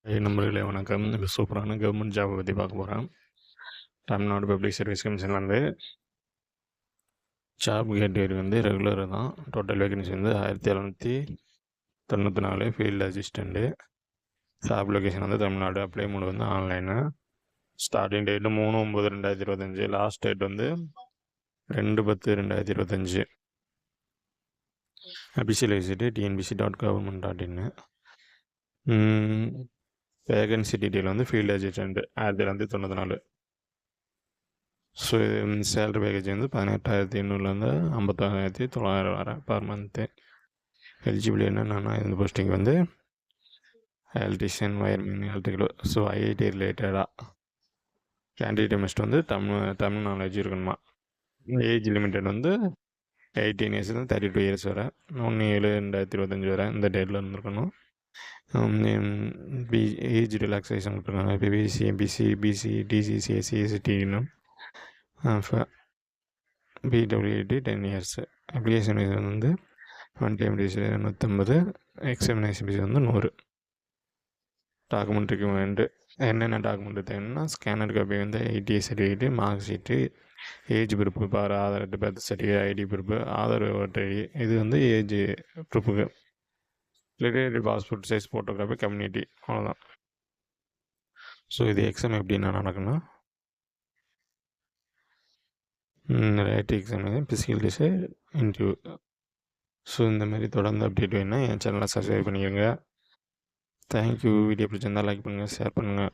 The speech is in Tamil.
நண்பர்களே வணக்கம். இப்போ சூப்பரான கவர்மெண்ட் ஜாபை பற்றி பார்க்க போகிறேன். தமிழ்நாடு பப்ளிக் சர்வீஸ் கமிஷன்லேருந்து ஜாப் கேட்டகரி வந்து ரெகுலர் தான். டோட்டல் வேகன்சி வந்து 1794. Field assistant. ஜாப் லொக்கேஷன் வந்து தமிழ்நாடு. அப்ளை மோடு வந்து online. Starting date 3/9/2025. Last date வந்து 2/10/2025. Official website tnbc.government.in. Vacancy detail வந்து field assistant 1794. So salary package வந்து 18,800 56,900 வர பர் மந்த்து. எலிஜிபிள் என்னென்னா இந்த போஸ்டிங் வந்து electrician, wireman, electrical, so IIT ரிலேட்டடாக. கேண்டிடேட் மஸ்ட் வந்து தமிழ் நாலேஜ் இருக்கணுமா. ஏஜ் லிமிட்டட் வந்து 18 இயர்ஸ்லேருந்து 32 இயர்ஸ் வரை. 1/7/2025 வரை இந்த டேட்டில் இருந்திருக்கணும். ஏஜ் ரிலாக்ஸேஷன் கொடுத்துருக்காங்க. இப்போ BC, MBC, BC, DCC, SC, எஸ்டின்னு. PWD 10 years. அப்ளிகேஷன் ஃபீஸ் வந்து 1 டைம் ஃபீஸில் 150. எக்ஸாமினேஷன் ஃபீஸ் வந்து 100. டாக்குமெண்ட் ரெக்யூமெண்ட்டு என்னென்ன டாக்குமெண்ட் தேவைன்னா ஸ்கேனர் காப்பி வந்து ITI certificate, mark sheet, age proof, Aadhaar அட்டை, birth certificate, ID proof, Aadhaar voter ID. இது வந்து ஏஜ் ப்ரூஃபுக்கு. Related passport size photography, community, அவ்வளோதான். ஸோ இது எக்ஸாம் எப்படி என்ன நடக்குன்னா write exam, physical test, interview. So இந்த மாதிரி தொடர்ந்து அப்டேட் வேணுன்னா என் சேனலை சப்ஸ்கிரைப் பண்ணிக்கோங்க. தேங்க்யூ. வீடியோ பிடிச்சிருந்தால் லைக் பண்ணுங்கள், ஷேர் பண்ணுங்கள்.